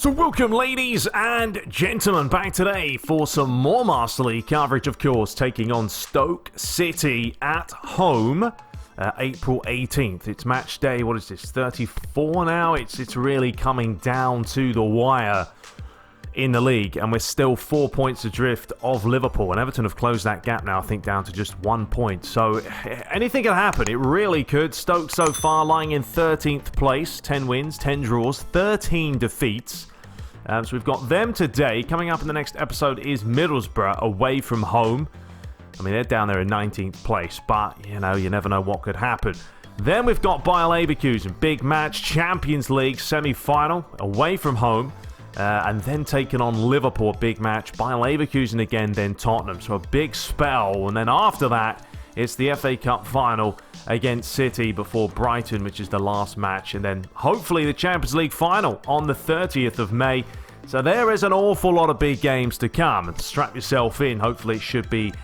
So welcome ladies and gentlemen back today for some more Master League coverage, of course, taking on Stoke City at home. April 18th. It's match day, what is this, 34 now? It's really coming down to the wire in the league, and we're still 4 points adrift of Liverpool, and Everton have closed that gap now, I think, down to just 1 point. So anything can happen. It really could. Stoke so far lying in 13th place, 10 wins, 10 draws, 13 defeats. So we've got them today. Coming up in the next episode is Middlesbrough away from home. I mean, they're down there in 19th place, but, you know, you never know what could happen. Then we've got Bayer Leverkusen, big match, Champions League semi-final, away from home, and then taking on Liverpool, big match, Bayer Leverkusen again, then Tottenham. So a big spell, and then after that, it's the FA Cup final against City before Brighton, which is the last match, and then hopefully the Champions League final on the 30th of May. So there is an awful lot of big games to come, and strap yourself in. Hopefully it should be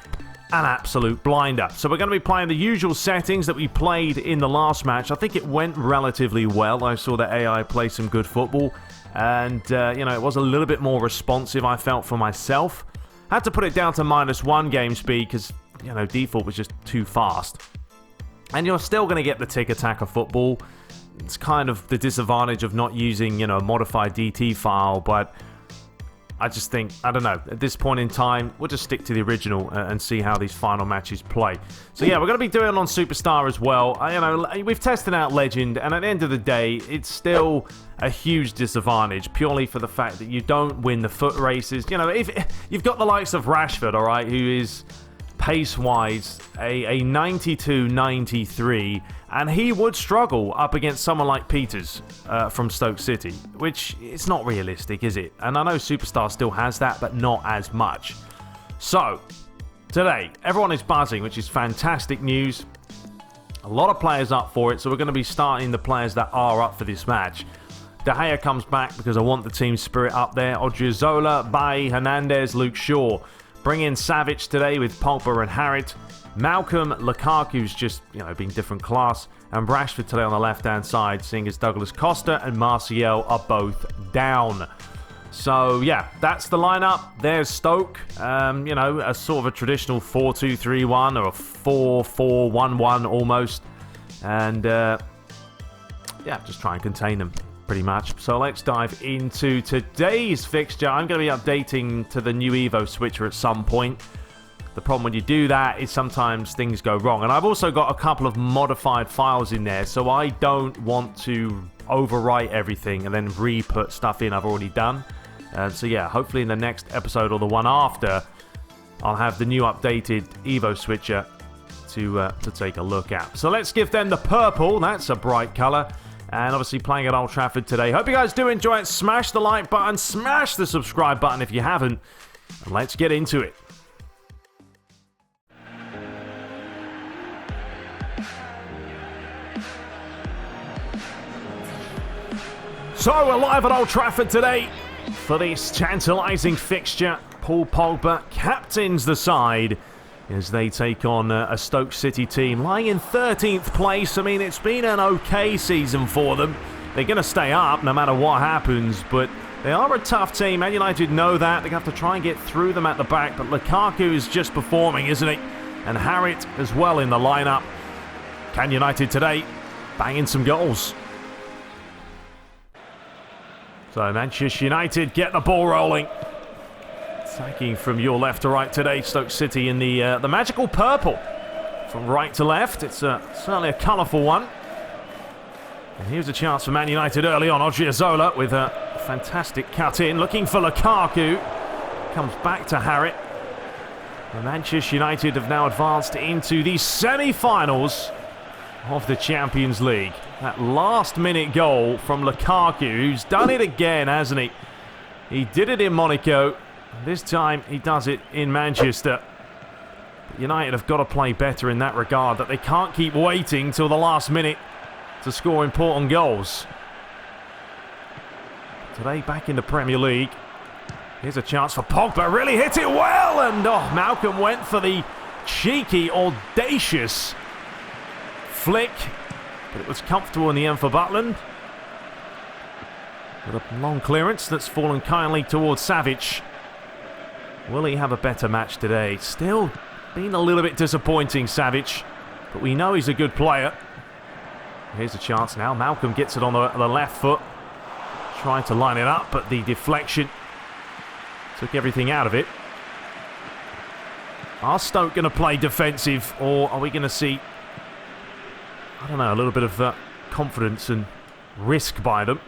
an absolute blinder. So we're going to be playing the usual settings that we played in the last match. I think it went relatively well. I saw the AI play some good football, and it was a little bit more responsive, I felt, for myself. Had to put it down to -1 game speed because, default was just too fast. And you're still going to get the tick-attacker football. It's kind of the disadvantage of not using, a modified DT file, but I just think, I don't know, at this point in time, we'll just stick to the original and see how these final matches play. So yeah, we're going to be doing it on Superstar as well. We've tested out Legend, and at the end of the day, it's still a huge disadvantage, purely for the fact that you don't win the foot races. If you've got the likes of Rashford, all right, who is pace-wise a 92-93, and he would struggle up against someone like Peters from Stoke City, which is not realistic, is it? And I know Superstar still has that, but not as much. So, today, everyone is buzzing, which is fantastic news. A lot of players up for it, so we're going to be starting the players that are up for this match. De Gea comes back because I want the team spirit up there. Odriozola, Bailly, Hernandez, Luke Shaw. Bring in Savic today with Pogba and Harit. Malcolm, Lukaku's just, being different class. And Rashford today on the left-hand side, seeing as Douglas Costa and Martial are both down. So, yeah, that's the lineup. There's Stoke. A sort of a traditional 4-2-3-1 or a 4-4-1-1 almost. And, just try and contain them, pretty much. So let's dive into today's fixture. I'm going to be updating to the new Evo switcher at some point. The problem when you do that is sometimes things go wrong. And I've also got a couple of modified files in there, so I don't want to overwrite everything and then re-put stuff in I've already done. So yeah, hopefully in the next episode or the one after, I'll have the new updated Evo switcher to take a look at. So let's give them the purple. That's a bright colour. And obviously playing at Old Trafford today. Hope you guys do enjoy it. Smash the like button. Smash the subscribe button if you haven't. And let's get into it. So we're live at Old Trafford today for this tantalising fixture. Paul Pogba captains the side as they take on a Stoke City team lying in 13th place. I mean, it's been an okay season for them. They're going to stay up no matter what happens, but they are a tough team. Man United know that. They're going to have to try and get through them at the back, but Lukaku is just performing, isn't he? And Harit as well in the lineup. Can United today bang in some goals? So Manchester United get the ball rolling. Attacking from your left to right today, Stoke City in the magical purple. From right to left, it's certainly a colourful one. And here's a chance for Man United early on. Odriozola with a fantastic cut in, looking for Lukaku. Comes back to Harit. And Manchester United have now advanced into the semi-finals of the Champions League. That last-minute goal from Lukaku, who's done it again, hasn't he? He did it in Monaco. This time he does it in Manchester. But United have got to play better in that regard, that they can't keep waiting till the last minute to score important goals. Today back in the Premier League. Here's a chance for Pogba, really hit it well, and Malcolm went for the cheeky, audacious flick, but it was comfortable in the end for Butland. With a long clearance that's fallen kindly towards Savic. Will he have a better match today? Still been a little bit disappointing, Savic. But we know he's a good player. Here's a chance now. Malcolm gets it on the left foot. Trying to line it up, but the deflection took everything out of it. Are Stoke going to play defensive, or are we going to see, I don't know, a little bit of confidence and risk by them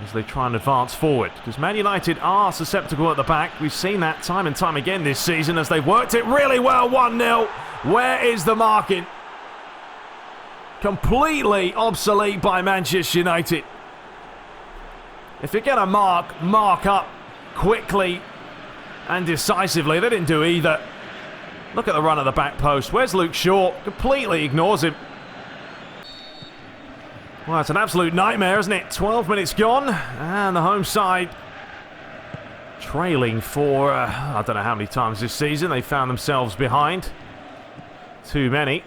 as they try and advance forward? Because Man United are susceptible at the back. We've seen that time and time again this season as they've worked it really well. 1-0. Where is the marking? Completely obsolete by Manchester United. If you're going to mark up quickly and decisively. They didn't do either. Look at the run at the back post. Where's Luke Shaw? Completely ignores him. Well, it's an absolute nightmare, isn't it? 12 minutes gone, and the home side trailing for, I don't know how many times this season they found themselves behind. Too many.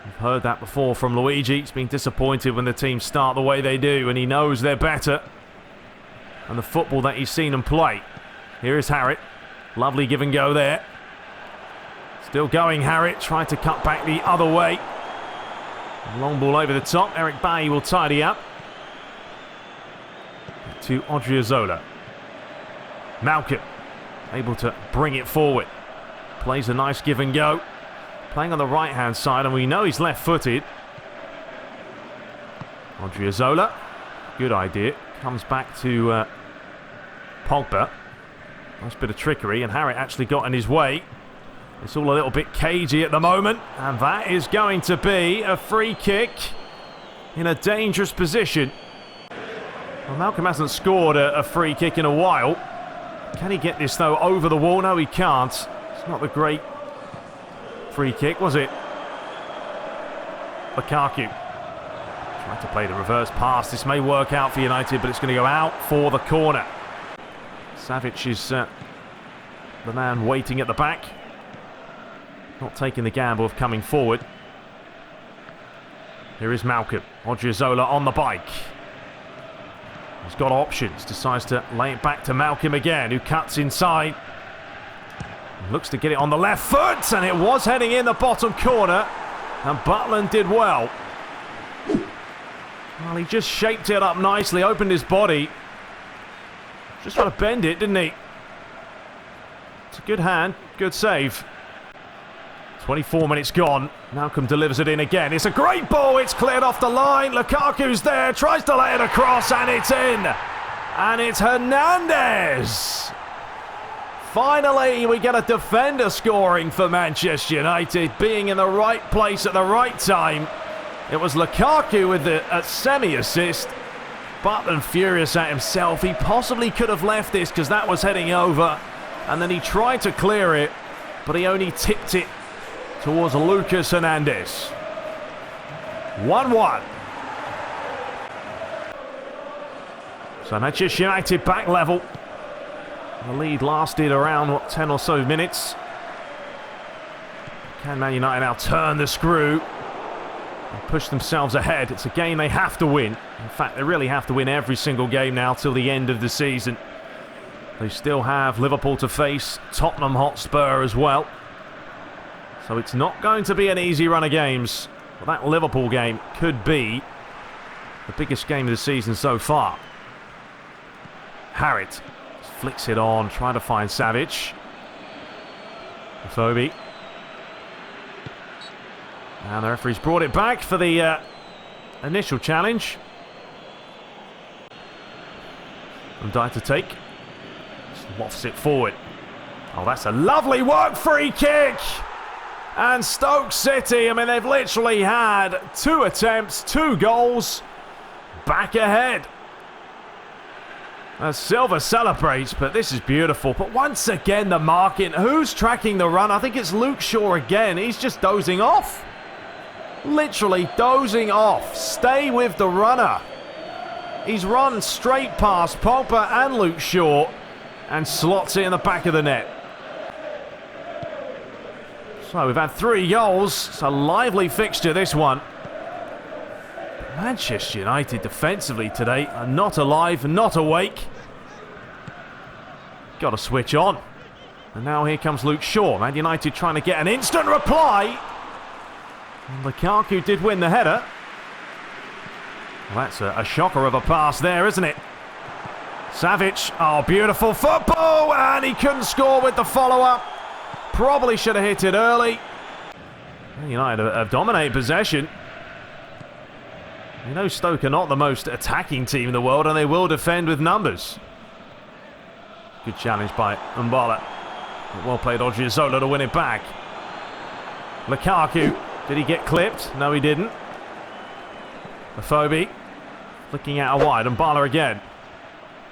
We've heard that before from Luigi. He's been disappointed when the teams start the way they do, and he knows they're better. And the football that he's seen them play. Here is Harrit. Lovely give and go there. Still going, Harrit. Trying to cut back the other way. Long ball over the top. Eric Bailly will tidy up. To Odriozola. Malcolm. Able to bring it forward. Plays a nice give and go. Playing on the right-hand side, and we know he's left-footed. Odriozola. Good idea. Comes back to Pogba. Nice bit of trickery, and Harrit actually got in his way. It's all a little bit cagey at the moment, and that is going to be a free kick in a dangerous position. Well, Malcolm hasn't scored a free kick in a while. Can he get this, though, over the wall? No, he can't. It's not the great free kick, was it? Lukaku. Tried to play the reverse pass. This may work out for United, but it's going to go out for the corner. Savic is the man waiting at the back. Not taking the gamble of coming forward. Here is Malcolm. Odriozola on the bike. He's got options. Decides to lay it back to Malcolm again, who cuts inside. Looks to get it on the left foot, and it was heading in the bottom corner. And Butland did well. Well, he just shaped it up nicely, opened his body. Just trying to bend it, didn't he? It's a good hand, good save. 24 minutes gone. Malcolm delivers it in again. It's a great ball. It's cleared off the line. Lukaku's there. Tries to lay it across, and it's in. And it's Hernandez. Finally, we get a defender scoring for Manchester United, being in the right place at the right time. It was Lukaku with a semi-assist. Butland furious at himself. He possibly could have left this because that was heading over. And then he tried to clear it, but he only tipped it towards Lucas Hernandez. 1-1. So Manchester United back level. The lead lasted around, 10 or so minutes. Can Man United now turn the screw and push themselves ahead? It's a game they have to win. In fact, they really have to win every single game now till the end of the season. They still have Liverpool to face, Tottenham Hotspur as well. So it's not going to be an easy run of games. But that Liverpool game could be the biggest game of the season so far. Harrit flicks it on, trying to find Savic. Phoebe. And the referee's brought it back for the initial challenge. And Dyer to take. Just lofts it forward. Oh, that's a lovely work free kick! And Stoke City, I mean, they've literally had 2 attempts, 2 goals. Back ahead. As Silva celebrates, but this is beautiful. But once again, the marking. Who's tracking the run? I think it's Luke Shaw again. He's just dozing off. Literally dozing off. Stay with the runner. He's run straight past Pogba and Luke Shaw and slots it in the back of the net. So we've had 3 goals. It's a lively fixture, this one. Manchester United defensively today are not alive, not awake. Got to switch on. And now here comes Luke Shaw. Man United trying to get an instant reply. And Lukaku did win the header. Well, that's a shocker of a pass there, isn't it? Savic, oh, beautiful football, and he couldn't score with the follow-up. Probably should have hit it early. Man United have dominated possession. You know Stoke are not the most attacking team in the world, and they will defend with numbers. Good challenge by Mbala. Well played Odriozola to win it back. Lukaku, did he get clipped? No, he didn't. Afobe looking out wide. Mbala again.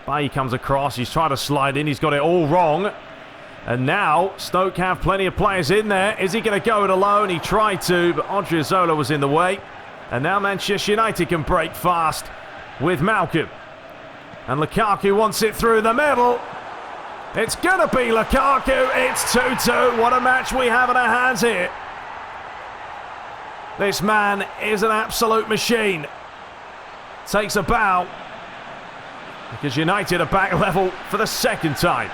Bailly comes across. He's trying to slide in. He's got it all wrong. And now Stoke have plenty of players in there. Is he going to go it alone? He tried to, but Odriozola was in the way. And now Manchester United can break fast with Malcolm. And Lukaku wants it through the middle. It's going to be Lukaku. It's 2-2. What a match we have in our hands here. This man is an absolute machine. Takes a bow. Because United are back level for the second time.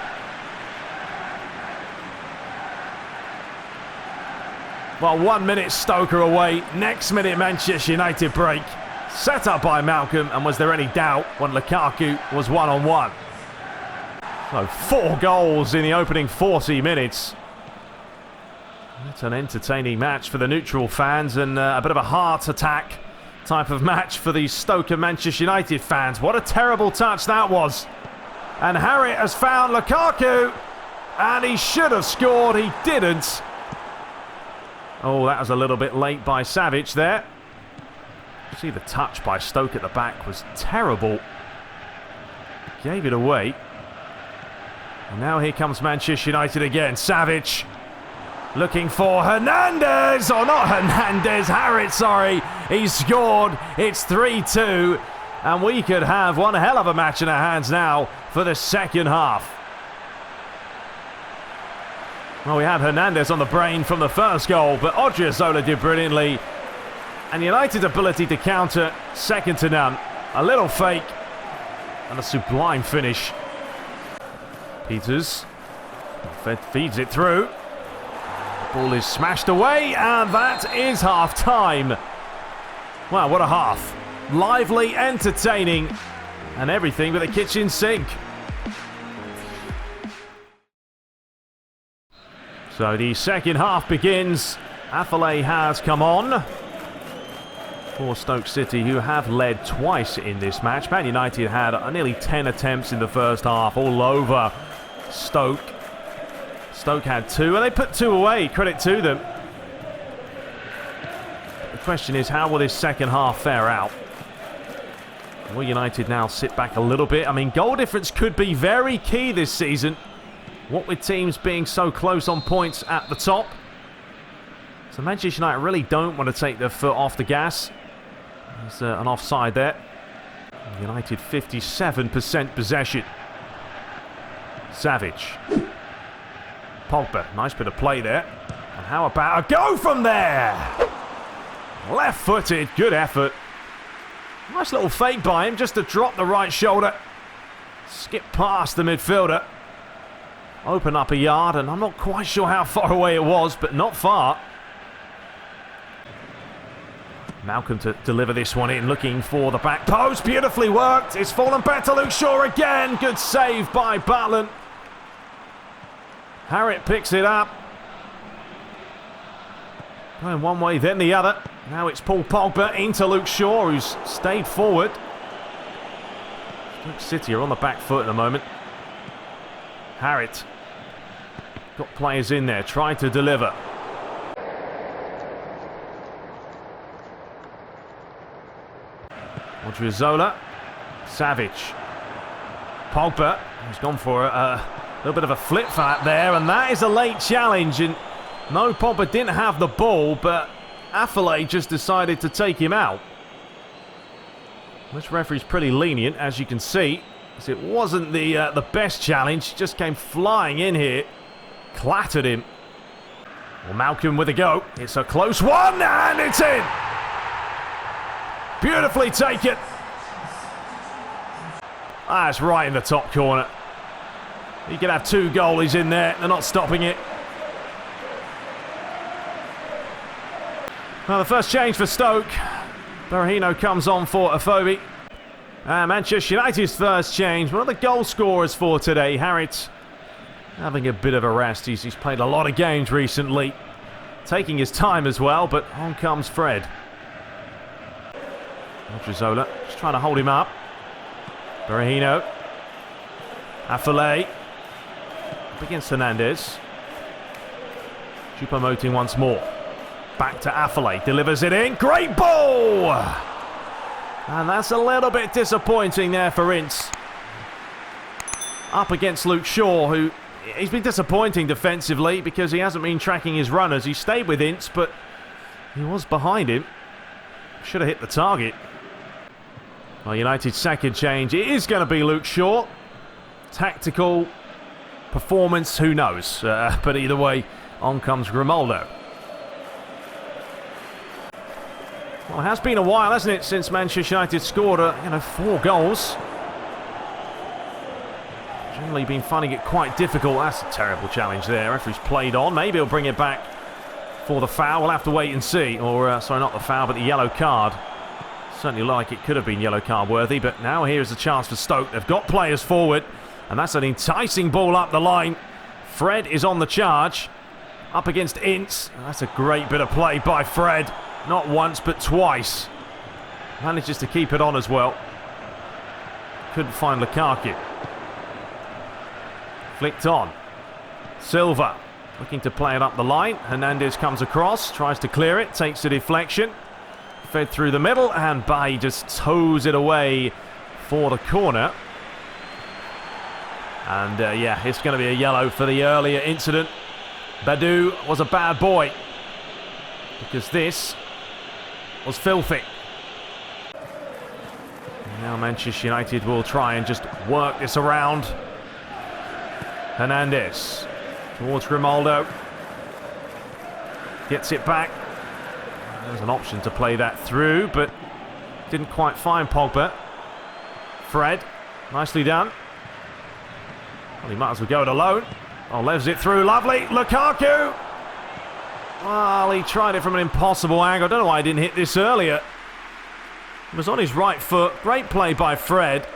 Well, 1 minute Stoke are away. Next minute Manchester United break. Set up by Malcolm, and was there any doubt when Lukaku was one-on-one? So 4 goals in the opening 40 minutes. It's an entertaining match for the neutral fans, and a bit of a heart attack type of match for the Stoke and Manchester United fans. What a terrible touch that was. And Harriet has found Lukaku, and he should have scored. He didn't. Oh, that was a little bit late by Savic there. See, the touch by Stoke at the back was terrible. Gave it away. And now here comes Manchester United again. Savic looking for Hernandez. Oh, not Hernandez. Harriet, sorry. He scored. It's 3-2. And we could have one hell of a match in our hands now for the second half. Well, we had Hernandez on the brain from the first goal, but Odriozola did brilliantly. And United's ability to counter, second to none. A little fake and a sublime finish. Peters feeds it through. The ball is smashed away, and that is half-time. Wow, what a half. Lively, entertaining, and everything with a kitchen sink. So the second half begins. Affalay has come on for Stoke City, who have led twice in this match. Man United had nearly 10 attempts in the first half, all over Stoke. Stoke had 2, and they put 2 away. Credit to them. The question is, how will this second half fare out? Will United now sit back a little bit? I mean, goal difference could be very key this season. What with teams being so close on points at the top. So Manchester United really don't want to take their foot off the gas. There's an offside there. United 57% possession. Savic. Pogba, nice bit of play there. And how about a go from there? Left-footed, good effort. Nice little fake by him just to drop the right shoulder. Skip past the midfielder. Open up a yard, and I'm not quite sure how far away it was, but not far. Malcolm to deliver this one in, looking for the back post. Beautifully worked. It's fallen back to Luke Shaw again. Good save by Butland. Harriet picks it up. Going one way, then the other. Now it's Paul Pogba into Luke Shaw, who's stayed forward. Stoke City are on the back foot at the moment. Harriet. Got players in there, trying to deliver. Odriozola. Savic. Pogba. He's gone for a little bit of a flip-flap there, and that is a late challenge. And no, Pogba didn't have the ball, but Affalay just decided to take him out. This referee's pretty lenient, as you can see. It wasn't the best challenge, just came flying in here, clattered him. Well, Malcolm with a go. It's a close one, and it's in. Beautifully taken. That's right in the top corner. You can have two goalies in there. They're not stopping it. Well, the first change for Stoke. Berahino comes on for Afobe. Manchester United's first change. One of the goal scorers for today, Harrit, having a bit of a rest. He's played a lot of games recently. Taking his time as well, but on comes Fred. Odriozola just trying to hold him up. Berahino. Affalay. Up against Hernandez. Choupo-Moting once more. Back to Affalay. Delivers it in. Great ball! And that's a little bit disappointing there for Ince. Up against Luke Shaw, who he's been disappointing defensively because he hasn't been tracking his runners. He stayed with Ince, but he was behind him. Should have hit the target. Well, United's second change, it is going to be Luke Shaw. Tactical performance, who knows? But either way, on comes Grimaldo. Well, it has been a while, hasn't it, since Manchester United scored 4 goals. Generally been finding it quite difficult. That's a terrible challenge there. Referee's played on. Maybe he'll bring it back for the foul. We'll have to wait and see. Or, sorry, not the foul, but the yellow card. Certainly like it could have been yellow card worthy, but now here's a chance for Stoke. They've got players forward, and that's an enticing ball up the line. Fred is on the charge. Up against Ince. That's a great bit of play by Fred. Not once, but twice. Manages to keep it on as well. Couldn't find Lukaku. Flicked on. Silva looking to play it up the line. Hernandez comes across, tries to clear it, takes the deflection. Fed through the middle, and Bay just toes it away for the corner. And yeah, it's going to be a yellow for the earlier incident. Badu was a bad boy, because this was filthy. Now Manchester United will try and just work this around. Hernandez towards Grimaldo. Gets it back. There's an option to play that through, but didn't quite find Pogba. Fred, nicely done. Well, he might as well go it alone. Oh, levs it through, lovely. Lukaku! Well, he tried it from an impossible angle. I don't know why he didn't hit this earlier. He was on his right foot. Great play by Fred.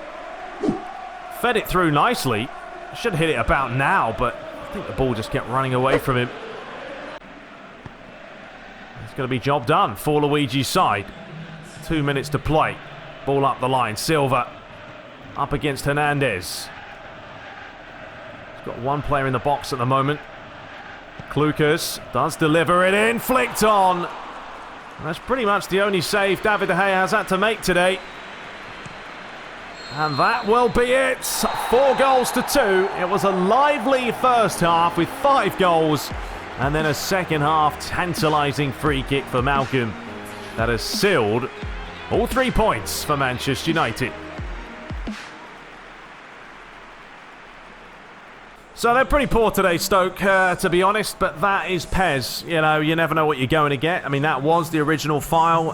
Fed it through nicely. Should have hit it about now, but I think the ball just kept running away from him. It's going to be job done for Luigi's side. 2 minutes to play. Ball up the line. Silva up against Hernandez. He's got one player in the box at the moment. Klukas does deliver it in. Flicked on. And that's pretty much the only save David De Gea has had to make today. And that will be it. 4 goals to 2. It was a lively first half with 5 goals. And then a second half tantalising free kick for Malcolm that has sealed all 3 points for Manchester United. So they're pretty poor today, Stoke, to be honest, but that is PES. You know, you never know what you're going to get. I mean, that was the original file,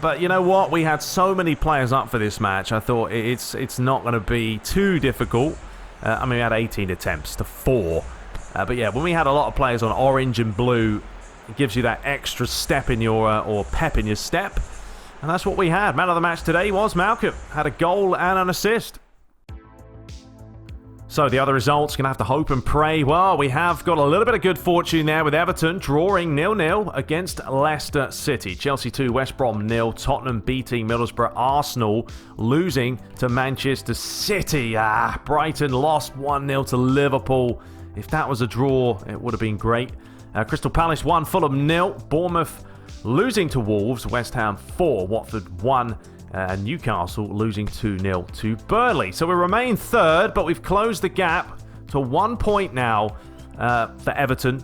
but you know what? We had so many players up for this match. I thought it's not going to be too difficult. I mean, we had 18 attempts to 4. But yeah, when we had a lot of players on orange and blue, it gives you that extra step in your, or pep in your step. And that's what we had. Man of the match today was Malcolm. Had a goal and an assist. So the other results, going to have to hope and pray. Well, we have got a little bit of good fortune there with Everton drawing 0-0 against Leicester City. Chelsea 2, West Brom 0. Tottenham beating Middlesbrough. Arsenal losing to Manchester City. Brighton lost 1-0 to Liverpool. If that was a draw, it would have been great. Crystal Palace 1, Fulham 0. Bournemouth losing to Wolves. West Ham 4, Watford 1. Newcastle losing 2-0 to Burnley. So we remain third, but we've closed the gap to 1 point now for Everton,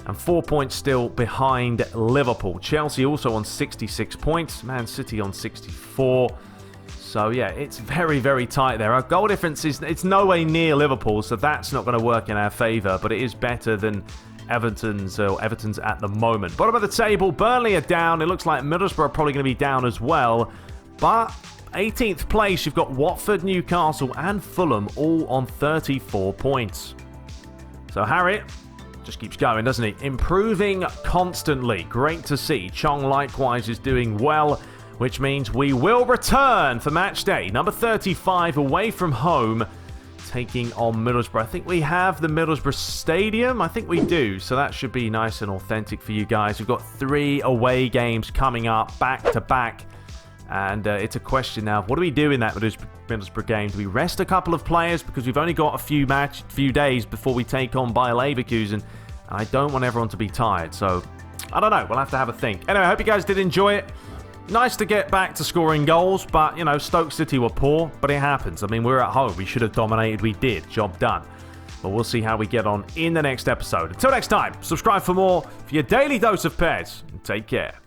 and 4 points still behind Liverpool. Chelsea also on 66 points, Man City on 64. So yeah, it's very, very tight there. Our goal difference it's no way near Liverpool, so that's not going to work in our favour, but it is better than Everton's at the moment. Bottom of the table, Burnley are down. It looks like Middlesbrough are probably going to be down as well. But 18th place, you've got Watford, Newcastle, and Fulham all on 34 points. So Harriet just keeps going, doesn't he? Improving constantly. Great to see. Chong likewise is doing well, which means we will return for match day number 35 away from home, taking on Middlesbrough. I think we have the Middlesbrough Stadium. I think we do. So that should be nice and authentic for you guys. We've got 3 away games coming up back to back. And it's a question now of what do we do in that Middlesbrough game? Do we rest a couple of players because we've only got a few days before we take on Bayer Leverkusen, and I don't want everyone to be tired. So I don't know. We'll have to have a think. Anyway, I hope you guys did enjoy it. Nice to get back to scoring goals, but you know, Stoke City were poor, but it happens. I mean, we're at home. We should have dominated. We did. Job done. But we'll see how we get on in the next episode. Until next time, subscribe for more for your daily dose of PES, and take care.